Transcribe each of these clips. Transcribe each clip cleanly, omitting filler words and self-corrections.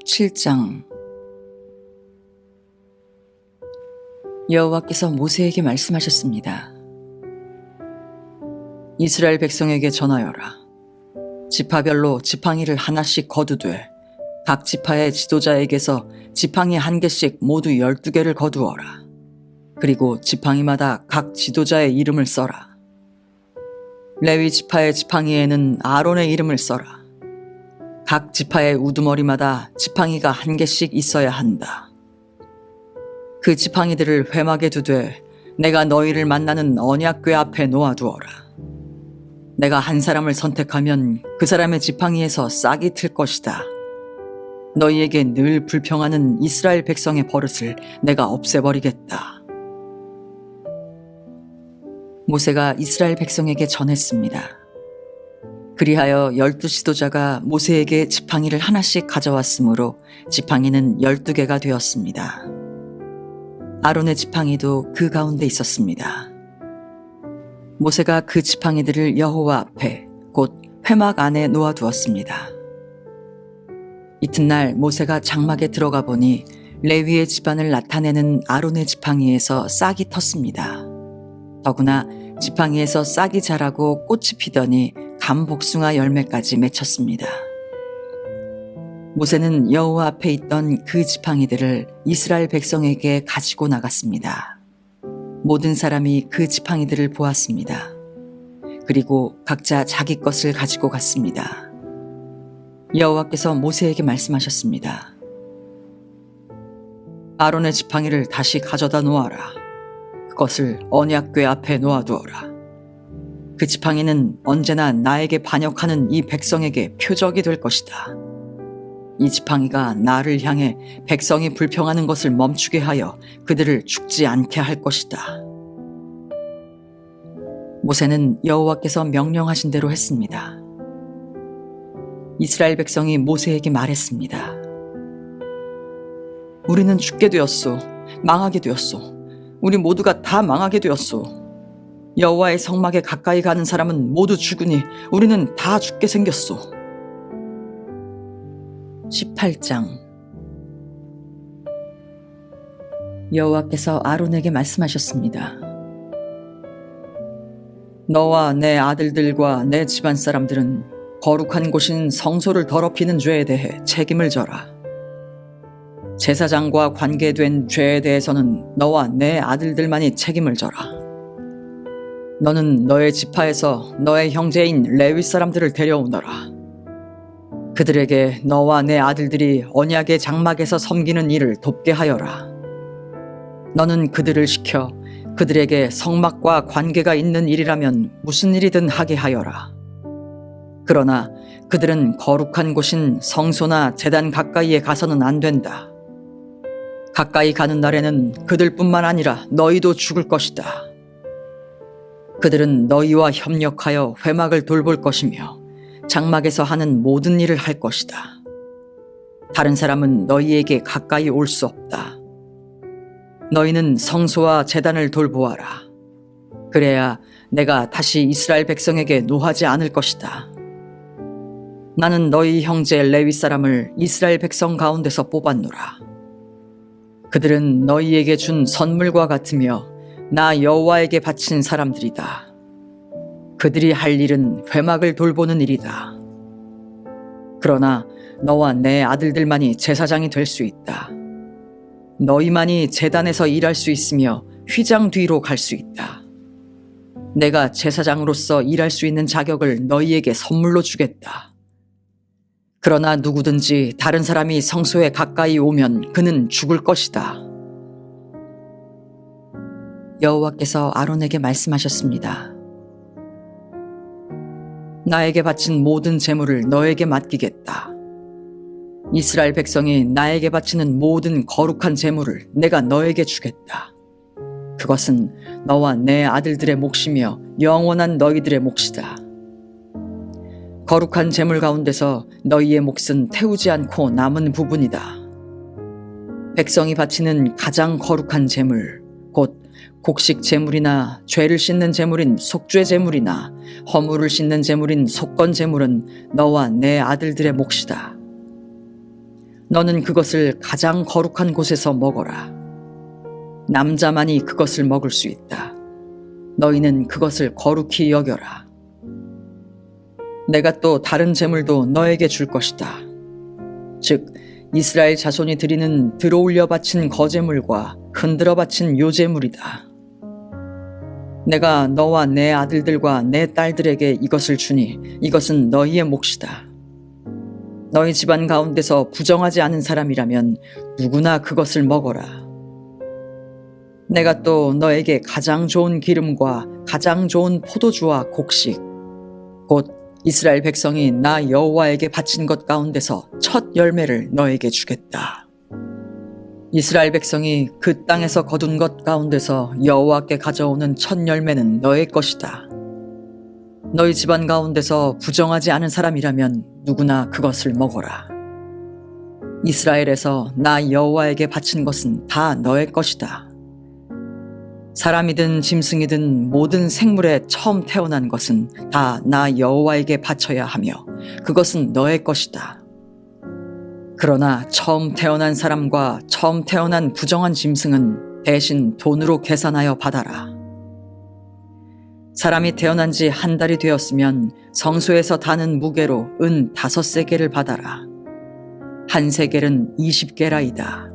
17장. 여호와께서 모세에게 말씀하셨습니다. 이스라엘 백성에게 전하여라. 지파별로 지팡이를 하나씩 거두되 각 지파의 지도자에게서 지팡이 한 개씩 모두 12개를 거두어라. 그리고 지팡이마다 각 지도자의 이름을 써라. 레위 지파의 지팡이에는 아론의 이름을 써라. 각 지파의 우두머리마다 지팡이가 한 개씩 있어야 한다. 그 지팡이들을 회막에 두되 내가 너희를 만나는 언약궤 앞에 놓아두어라. 내가 한 사람을 선택하면 그 사람의 지팡이에서 싹이 틀 것이다. 너희에게 늘 불평하는 이스라엘 백성의 버릇을 내가 없애버리겠다. 모세가 이스라엘 백성에게 전했습니다. 그리하여 12지도자가 모세에게 지팡이를 하나씩 가져왔으므로 지팡이는 12개가 되었습니다. 아론의 지팡이도 그 가운데 있었습니다. 모세가 그 지팡이들을 여호와 앞에 곧 회막 안에 놓아두었습니다. 이튿날 모세가 장막에 들어가 보니 레위의 집안을 나타내는 아론의 지팡이에서 싹이 텄습니다. 더구나 지팡이에서 싹이 자라고 꽃이 피더니 감복숭아 열매까지 맺혔습니다. 모세는 여호와 앞에 있던 그 지팡이들을 이스라엘 백성에게 가지고 나갔습니다. 모든 사람이 그 지팡이들을 보았습니다. 그리고 각자 자기 것을 가지고 갔습니다. 여호와께서 모세에게 말씀하셨습니다. 아론의 지팡이를 다시 가져다 놓아라. 그것을 언약궤 앞에 놓아두어라. 그 지팡이는 언제나 나에게 반역하는 이 백성에게 표적이 될 것이다. 이 지팡이가 나를 향해 백성이 불평하는 것을 멈추게 하여 그들을 죽지 않게 할 것이다. 모세는 여호와께서 명령하신 대로 했습니다. 이스라엘 백성이 모세에게 말했습니다. 우리는 죽게 되었소. 망하게 되었소. 우리 모두가 다 망하게 되었소. 여호와의 성막에 가까이 가는 사람은 모두 죽으니 우리는 다 죽게 생겼소. 18장. 여호와께서 아론에게 말씀하셨습니다. 너와 내 아들들과 내 집안 사람들은 거룩한 곳인 성소를 더럽히는 죄에 대해 책임을 져라. 제사장과 관계된 죄에 대해서는 너와 내 아들들만이 책임을 져라. 너는 너의 지파에서 너의 형제인 레위 사람들을 데려오너라. 그들에게 너와 내 아들들이 언약의 장막에서 섬기는 일을 돕게 하여라. 너는 그들을 시켜 그들에게 성막과 관계가 있는 일이라면 무슨 일이든 하게 하여라. 그러나 그들은 거룩한 곳인 성소나 제단 가까이에 가서는 안 된다. 가까이 가는 날에는 그들뿐만 아니라 너희도 죽을 것이다. 그들은 너희와 협력하여 회막을 돌볼 것이며 장막에서 하는 모든 일을 할 것이다. 다른 사람은 너희에게 가까이 올 수 없다. 너희는 성소와 제단을 돌보아라. 그래야 내가 다시 이스라엘 백성에게 노하지 않을 것이다. 나는 너희 형제 레위 사람을 이스라엘 백성 가운데서 뽑았노라. 그들은 너희에게 준 선물과 같으며 나 여호와에게 바친 사람들이다. 그들이 할 일은 회막을 돌보는 일이다. 그러나 너와 내 아들들만이 제사장이 될 수 있다. 너희만이 제단에서 일할 수 있으며 휘장 뒤로 갈 수 있다. 내가 제사장으로서 일할 수 있는 자격을 너희에게 선물로 주겠다. 그러나 누구든지 다른 사람이 성소에 가까이 오면 그는 죽을 것이다. 여호와께서 아론에게 말씀하셨습니다. 나에게 바친 모든 재물을 너에게 맡기겠다. 이스라엘 백성이 나에게 바치는 모든 거룩한 재물을 내가 너에게 주겠다. 그것은 너와 내 아들들의 몫이며 영원한 너희들의 몫이다. 거룩한 재물 가운데서 너희의 몫은 태우지 않고 남은 부분이다. 백성이 바치는 가장 거룩한 재물, 곧 곡식 제물이나 죄를 씻는 제물인 속죄 제물이나 허물을 씻는 제물인 속건 제물은 너와 내 아들들의 몫이다. 너는 그것을 가장 거룩한 곳에서 먹어라. 남자만이 그것을 먹을 수 있다. 너희는 그것을 거룩히 여겨라. 내가 또 다른 제물도 너에게 줄 것이다. 즉 이스라엘 자손이 드리는 들어올려 바친 거제물과 흔들어 바친 요제물이다. 내가 너와 내 아들들과 내 딸들에게 이것을 주니 이것은 너희의 몫이다. 너희 집안 가운데서 부정하지 않은 사람이라면 누구나 그것을 먹어라. 내가 또 너에게 가장 좋은 기름과 가장 좋은 포도주와 곡식, 곧 이스라엘 백성이 나 여호와에게 바친 것 가운데서 첫 열매를 너에게 주겠다. 이스라엘 백성이 그 땅에서 거둔 것 가운데서 여호와께 가져오는 첫 열매는 너의 것이다. 너희 집안 가운데서 부정하지 않은 사람이라면 누구나 그것을 먹어라. 이스라엘에서 나 여호와에게 바친 것은 다 너의 것이다. 사람이든 짐승이든 모든 생물에 처음 태어난 것은 다 나 여호와에게 바쳐야 하며 그것은 너의 것이다. 그러나 처음 태어난 사람과 처음 태어난 부정한 짐승은 대신 돈으로 계산하여 받아라. 사람이 태어난 지 한 달이 되었으면 성소에서 다는 무게로 은 5세겔을 받아라. 한 세겔은 20게라이다.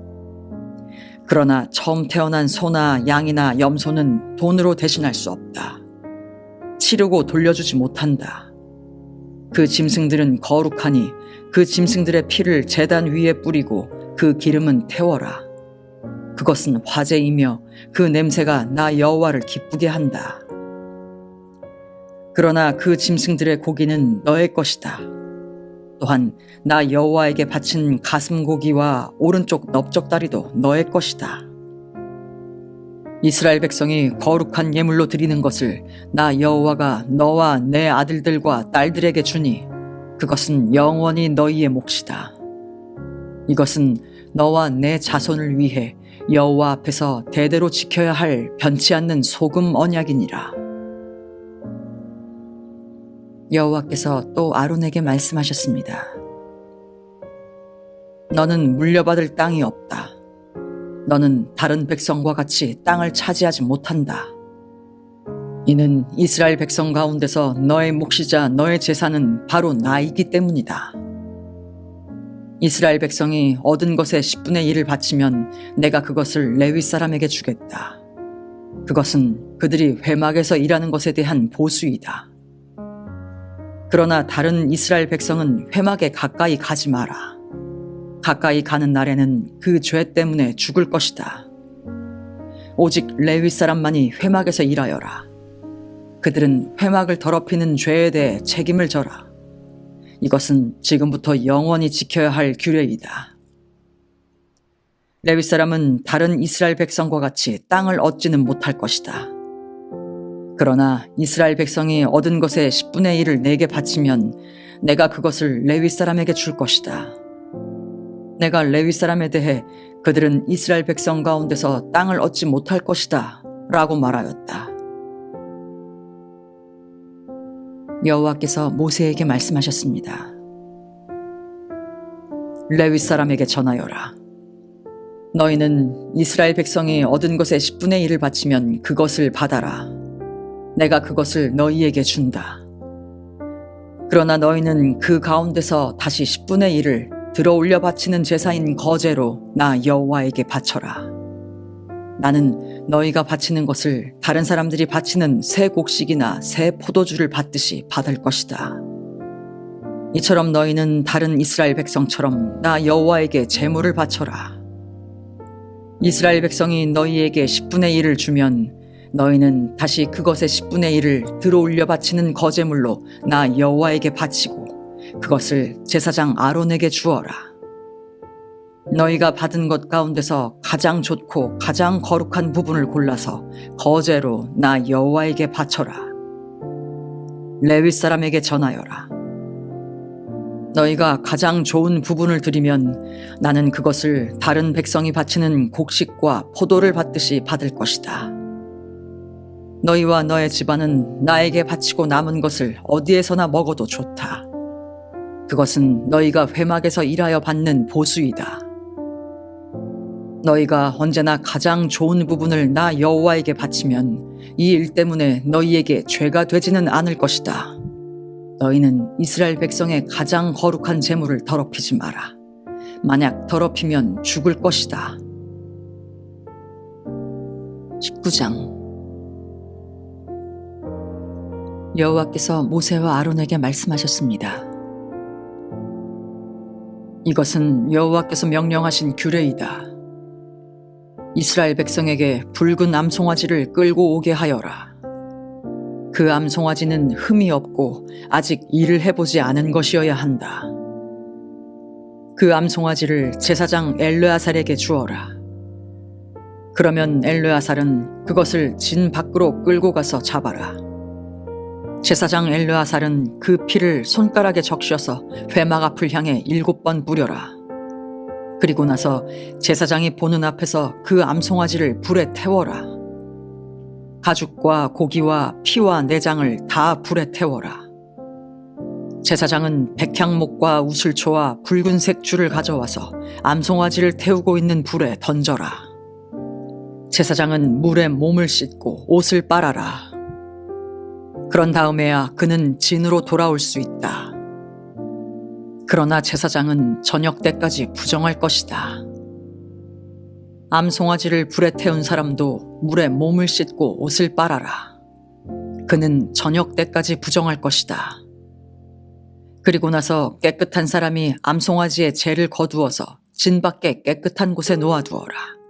그러나 처음 태어난 소나 양이나 염소는 돈으로 대신할 수 없다. 치르고 돌려주지 못한다. 그 짐승들은 거룩하니 그 짐승들의 피를 제단 위에 뿌리고 그 기름은 태워라. 그것은 화제이며 그 냄새가 나 여호와를 기쁘게 한다. 그러나 그 짐승들의 고기는 너의 것이다. 또한 나 여호와에게 바친 가슴고기와 오른쪽 넓적다리도 너의 것이다. 이스라엘 백성이 거룩한 예물로 드리는 것을 나 여호와가 너와 내 아들들과 딸들에게 주니 그것은 영원히 너희의 몫이다. 이것은 너와 내 자손을 위해 여호와 앞에서 대대로 지켜야 할 변치 않는 소금 언약이니라. 여호와께서 또 아론에게 말씀하셨습니다. 너는 물려받을 땅이 없다. 너는 다른 백성과 같이 땅을 차지하지 못한다. 이는 이스라엘 백성 가운데서 너의 몫이자 너의 재산은 바로 나이기 때문이다. 이스라엘 백성이 얻은 것의 10분의 1을 바치면 내가 그것을 레위 사람에게 주겠다. 그것은 그들이 회막에서 일하는 것에 대한 보수이다. 그러나 다른 이스라엘 백성은 회막에 가까이 가지 마라. 가까이 가는 날에는 그 죄 때문에 죽을 것이다. 오직 레위 사람만이 회막에서 일하여라. 그들은 회막을 더럽히는 죄에 대해 책임을 져라. 이것은 지금부터 영원히 지켜야 할 규례이다. 레위 사람은 다른 이스라엘 백성과 같이 땅을 얻지는 못할 것이다. 그러나 이스라엘 백성이 얻은 것의 10분의 1을 내게 바치면 내가 그것을 레위 사람에게 줄 것이다. 내가 레위 사람에 대해 그들은 이스라엘 백성 가운데서 땅을 얻지 못할 것이다 라고 말하였다. 여호와께서 모세에게 말씀하셨습니다. 레위 사람에게 전하여라. 너희는 이스라엘 백성이 얻은 것의 10분의 1을 바치면 그것을 받아라. 내가 그것을 너희에게 준다. 그러나 너희는 그 가운데서 다시 10분의 1을 들어올려 바치는 제사인 거제로 나 여호와에게 바쳐라. 나는 너희가 바치는 것을 다른 사람들이 바치는 새 곡식이나 새 포도주를 받듯이 받을 것이다. 이처럼 너희는 다른 이스라엘 백성처럼 나 여호와에게 제물을 바쳐라. 이스라엘 백성이 너희에게 10분의 1을 주면 너희는 다시 그것의 10분의 1을 들어올려 바치는 거제물로 나 여호와에게 바치고 그것을 제사장 아론에게 주어라. 너희가 받은 것 가운데서 가장 좋고 가장 거룩한 부분을 골라서 거제로 나 여호와에게 바쳐라. 레위 사람에게 전하여라. 너희가 가장 좋은 부분을 드리면 나는 그것을 다른 백성이 바치는 곡식과 포도를 받듯이 받을 것이다. 너희와 너의 집안은 나에게 바치고 남은 것을 어디에서나 먹어도 좋다. 그것은 너희가 회막에서 일하여 받는 보수이다. 너희가 언제나 가장 좋은 부분을 나 여호와에게 바치면 이 일 때문에 너희에게 죄가 되지는 않을 것이다. 너희는 이스라엘 백성의 가장 거룩한 제물을 더럽히지 마라. 만약 더럽히면 죽을 것이다. 19장. 여호와께서 모세와 아론에게 말씀하셨습니다. 이것은 여호와께서 명령하신 규례이다. 이스라엘 백성에게 붉은 암송아지를 끌고 오게 하여라. 그 암송아지는 흠이 없고 아직 일을 해보지 않은 것이어야 한다. 그 암송아지를 제사장 엘르아살에게 주어라. 그러면 엘르아살은 그것을 진 밖으로 끌고 가서 잡아라. 제사장 엘르아살은 그 피를 손가락에 적셔서 회막 앞을 향해 7번 뿌려라. 그리고 나서 제사장이 보는 앞에서 그 암송아지를 불에 태워라. 가죽과 고기와 피와 내장을 다 불에 태워라. 제사장은 백향목과 우슬초와 붉은색 줄을 가져와서 암송아지를 태우고 있는 불에 던져라. 제사장은 물에 몸을 씻고 옷을 빨아라. 그런 다음에야 그는 진으로 돌아올 수 있다. 그러나 제사장은 저녁 때까지 부정할 것이다. 암송아지를 불에 태운 사람도 물에 몸을 씻고 옷을 빨아라. 그는 저녁 때까지 부정할 것이다. 그리고 나서 깨끗한 사람이 암송아지의 재를 거두어서 진 밖에 깨끗한 곳에 놓아두어라.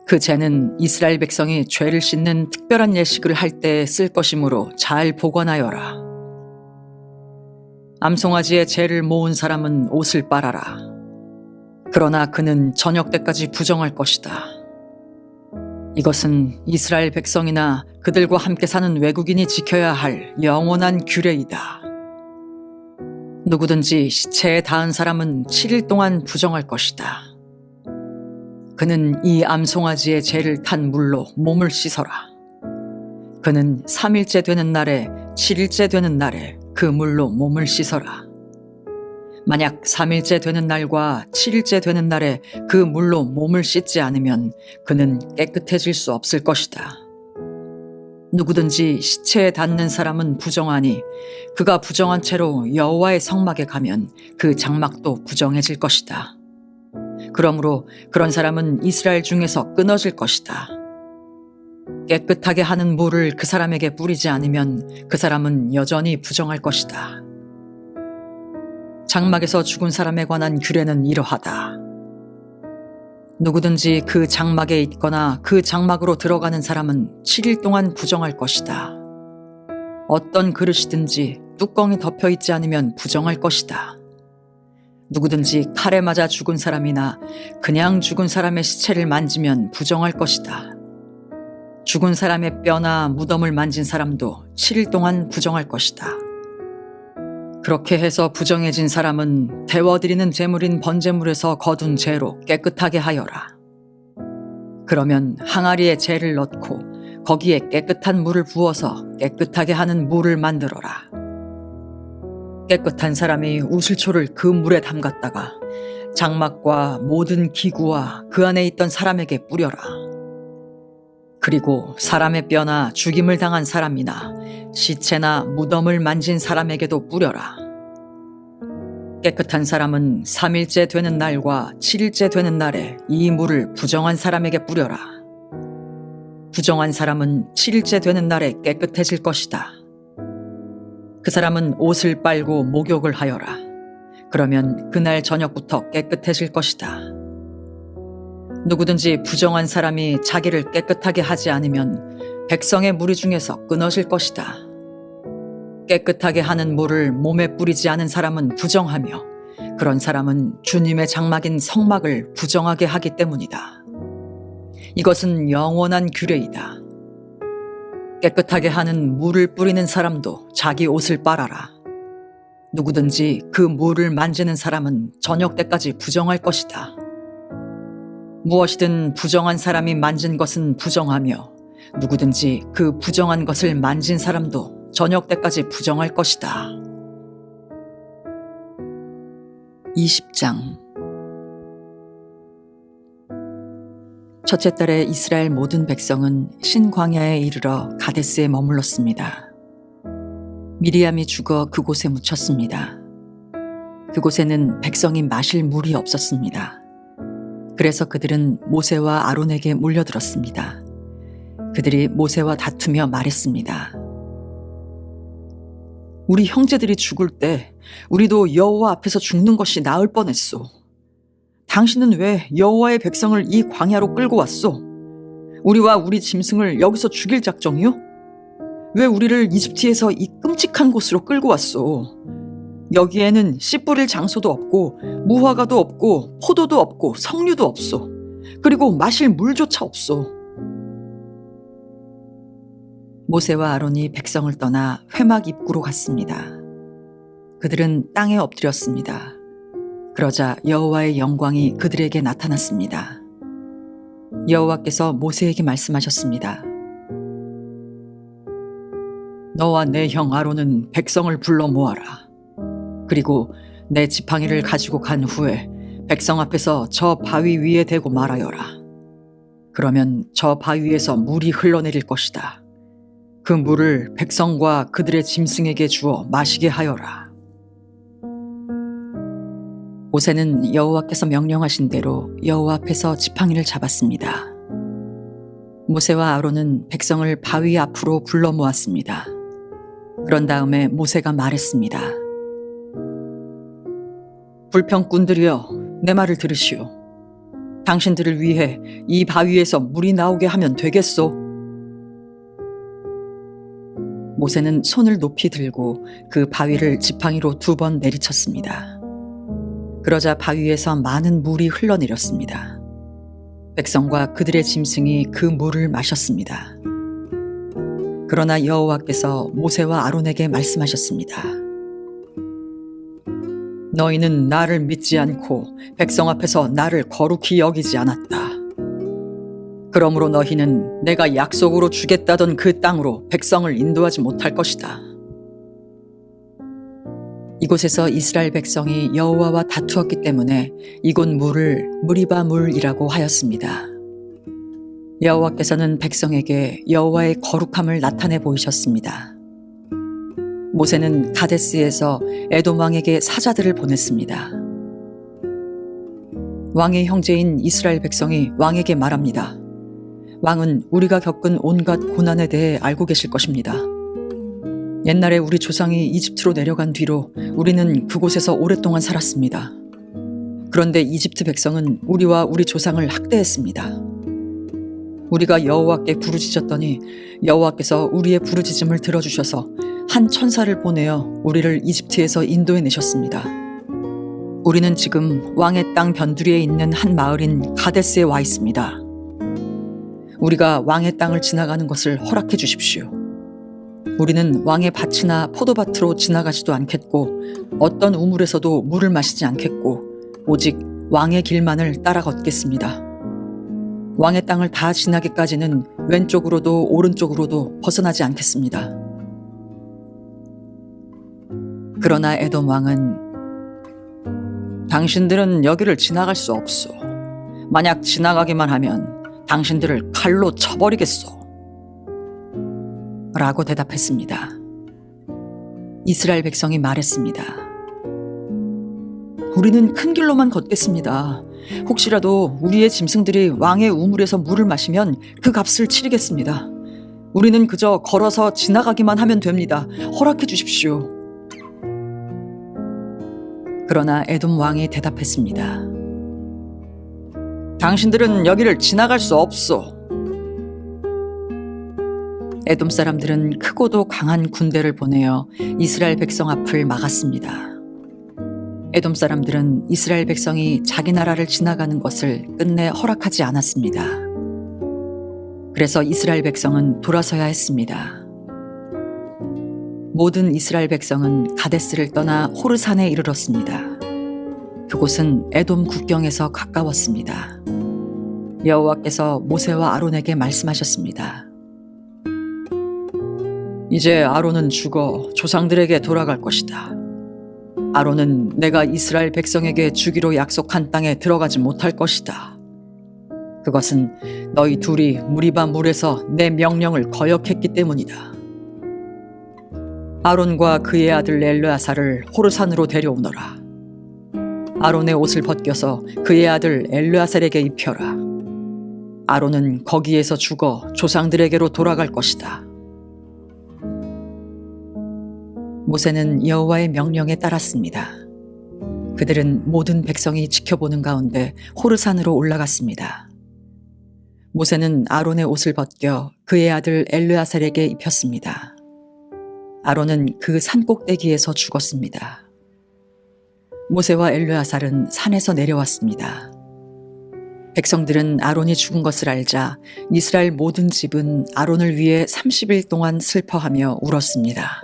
그 재는 이스라엘 백성이 죄를 씻는 특별한 예식을 할 때 쓸 것이므로 잘 보관하여라. 암송아지의 재를 모은 사람은 옷을 빨아라. 그러나 그는 저녁 때까지 부정할 것이다. 이것은 이스라엘 백성이나 그들과 함께 사는 외국인이 지켜야 할 영원한 규례이다. 누구든지 시체에 닿은 사람은 7일 동안 부정할 것이다. 그는 이 암송아지의 재를 탄 물로 몸을 씻어라. 그는 3일째 되는 날에 7일째 되는 날에 그 물로 몸을 씻어라. 만약 3일째 되는 날과 7일째 되는 날에 그 물로 몸을 씻지 않으면 그는 깨끗해질 수 없을 것이다. 누구든지 시체에 닿는 사람은 부정하니 그가 부정한 채로 여호와의 성막에 가면 그 장막도 부정해질 것이다. 그러므로 그런 사람은 이스라엘 중에서 끊어질 것이다. 깨끗하게 하는 물을 그 사람에게 뿌리지 않으면 그 사람은 여전히 부정할 것이다. 장막에서 죽은 사람에 관한 규례는 이러하다. 누구든지 그 장막에 있거나 그 장막으로 들어가는 사람은 7일 동안 부정할 것이다. 어떤 그릇이든지 뚜껑이 덮여 있지 않으면 부정할 것이다. 누구든지 칼에 맞아 죽은 사람이나 그냥 죽은 사람의 시체를 만지면 부정할 것이다. 죽은 사람의 뼈나 무덤을 만진 사람도 7일 동안 부정할 것이다. 그렇게 해서 부정해진 사람은 데워드리는 제물인 번제물에서 거둔 재로 깨끗하게 하여라. 그러면 항아리에 재를 넣고 거기에 깨끗한 물을 부어서 깨끗하게 하는 물을 만들어라. 깨끗한 사람이 우슬초를 그 물에 담갔다가 장막과 모든 기구와 그 안에 있던 사람에게 뿌려라. 그리고 사람의 뼈나 죽임을 당한 사람이나 시체나 무덤을 만진 사람에게도 뿌려라. 깨끗한 사람은 3일째 되는 날과 7일째 되는 날에 이 물을 부정한 사람에게 뿌려라. 부정한 사람은 7일째 되는 날에 깨끗해질 것이다. 그 사람은 옷을 빨고 목욕을 하여라. 그러면 그날 저녁부터 깨끗해질 것이다. 누구든지 부정한 사람이 자기를 깨끗하게 하지 않으면 백성의 무리 중에서 끊어질 것이다. 깨끗하게 하는 물을 몸에 뿌리지 않은 사람은 부정하며 그런 사람은 주님의 장막인 성막을 부정하게 하기 때문이다. 이것은 영원한 규례이다. 깨끗하게 하는 물을 뿌리는 사람도 자기 옷을 빨아라. 누구든지 그 물을 만지는 사람은 저녁 때까지 부정할 것이다. 무엇이든 부정한 사람이 만진 것은 부정하며 누구든지 그 부정한 것을 만진 사람도 저녁 때까지 부정할 것이다. 20장. 첫째 달에 이스라엘 모든 백성은 신광야에 이르러 가데스에 머물렀습니다. 미리암이 죽어 그곳에 묻혔습니다. 그곳에는 백성이 마실 물이 없었습니다. 그래서 그들은 모세와 아론에게 몰려들었습니다. 그들이 모세와 다투며 말했습니다. 우리 형제들이 죽을 때 우리도 여호와 앞에서 죽는 것이 나을 뻔했소. 당신은 왜 여호와의 백성을 이 광야로 끌고 왔소? 우리와 우리 짐승을 여기서 죽일 작정이요? 왜 우리를 이집트에서 이 끔찍한 곳으로 끌고 왔소? 여기에는 씨 뿌릴 장소도 없고 무화과도 없고 포도도 없고 석류도 없소. 그리고 마실 물조차 없소. 모세와 아론이 백성을 떠나 회막 입구로 갔습니다. 그들은 땅에 엎드렸습니다. 그러자 여호와의 영광이 그들에게 나타났습니다. 여호와께서 모세에게 말씀하셨습니다. 너와 내 형 아론은 백성을 불러 모아라. 그리고 내 지팡이를 가지고 간 후에 백성 앞에서 저 바위 위에 대고 말하여라. 그러면 저 바위에서 물이 흘러내릴 것이다. 그 물을 백성과 그들의 짐승에게 주어 마시게 하여라. 모세는 여호와께서 명령하신 대로 여호와 앞에서 지팡이를 잡았습니다. 모세와 아론은 백성을 바위 앞으로 불러 모았습니다. 그런 다음에 모세가 말했습니다. 불평꾼들이여, 내 말을 들으시오. 당신들을 위해 이 바위에서 물이 나오게 하면 되겠소? 모세는 손을 높이 들고 그 바위를 지팡이로 2번 내리쳤습니다. 그러자 바위에서 많은 물이 흘러내렸습니다. 백성과 그들의 짐승이 그 물을 마셨습니다. 그러나 여호와께서 모세와 아론에게 말씀하셨습니다. 너희는 나를 믿지 않고 백성 앞에서 나를 거룩히 여기지 않았다. 그러므로 너희는 내가 약속으로 주겠다던 그 땅으로 백성을 인도하지 못할 것이다. 이곳에서 이스라엘 백성이 여호와와 다투었기 때문에 이곳 물을 무리바 물이라고 하였습니다. 여호와께서는 백성에게 여호와의 거룩함을 나타내 보이셨습니다. 모세는 가데스에서 에돔 왕에게 사자들을 보냈습니다. 왕의 형제인 이스라엘 백성이 왕에게 말합니다. 왕은 우리가 겪은 온갖 고난에 대해 알고 계실 것입니다. 옛날에 우리 조상이 이집트로 내려간 뒤로 우리는 그곳에서 오랫동안 살았습니다. 그런데 이집트 백성은 우리와 우리 조상을 학대했습니다. 우리가 여호와께 부르짖었더니 여호와께서 우리의 부르짖음을 들어주셔서 한 천사를 보내어 우리를 이집트에서 인도해 내셨습니다. 우리는 지금 왕의 땅 변두리에 있는 한 마을인 가데스에 와 있습니다. 우리가 왕의 땅을 지나가는 것을 허락해 주십시오. 우리는 왕의 밭이나 포도밭으로 지나가지도 않겠고 어떤 우물에서도 물을 마시지 않겠고 오직 왕의 길만을 따라 걷겠습니다. 왕의 땅을 다 지나기까지는 왼쪽으로도 오른쪽으로도 벗어나지 않겠습니다. 그러나 에돔 왕은 당신들은 여기를 지나갈 수 없소. 만약 지나가기만 하면 당신들을 칼로 쳐버리겠소. 라고 대답했습니다. 이스라엘 백성이 말했습니다. 우리는 큰 길로만 걷겠습니다. 혹시라도 우리의 짐승들이 왕의 우물에서 물을 마시면 그 값을 치르겠습니다. 우리는 그저 걸어서 지나가기만 하면 됩니다. 허락해 주십시오. 그러나 에돔 왕이 대답했습니다. 당신들은 여기를 지나갈 수 없소. 에돔 사람들은 크고도 강한 군대를 보내어 이스라엘 백성 앞을 막았습니다. 에돔 사람들은 이스라엘 백성이 자기 나라를 지나가는 것을 끝내 허락하지 않았습니다. 그래서 이스라엘 백성은 돌아서야 했습니다. 모든 이스라엘 백성은 가데스를 떠나 호르산에 이르렀습니다. 그곳은 에돔 국경에서 가까웠습니다. 여호와께서 모세와 아론에게 말씀하셨습니다. 이제 아론은 죽어 조상들에게 돌아갈 것이다. 아론은 내가 이스라엘 백성에게 주기로 약속한 땅에 들어가지 못할 것이다. 그것은 너희 둘이 무리바 물에서 내 명령을 거역했기 때문이다. 아론과 그의 아들 엘르아사를 호르산으로 데려오너라. 아론의 옷을 벗겨서 그의 아들 엘르아살에게 입혀라. 아론은 거기에서 죽어 조상들에게로 돌아갈 것이다. 모세는 여호와의 명령에 따랐습니다. 그들은 모든 백성이 지켜보는 가운데 호르산으로 올라갔습니다. 모세는 아론의 옷을 벗겨 그의 아들 엘르아살에게 입혔습니다. 아론은 그 산꼭대기에서 죽었습니다. 모세와 엘르아살은 산에서 내려왔습니다. 백성들은 아론이 죽은 것을 알자 이스라엘 모든 집은 아론을 위해 30일 동안 슬퍼하며 울었습니다.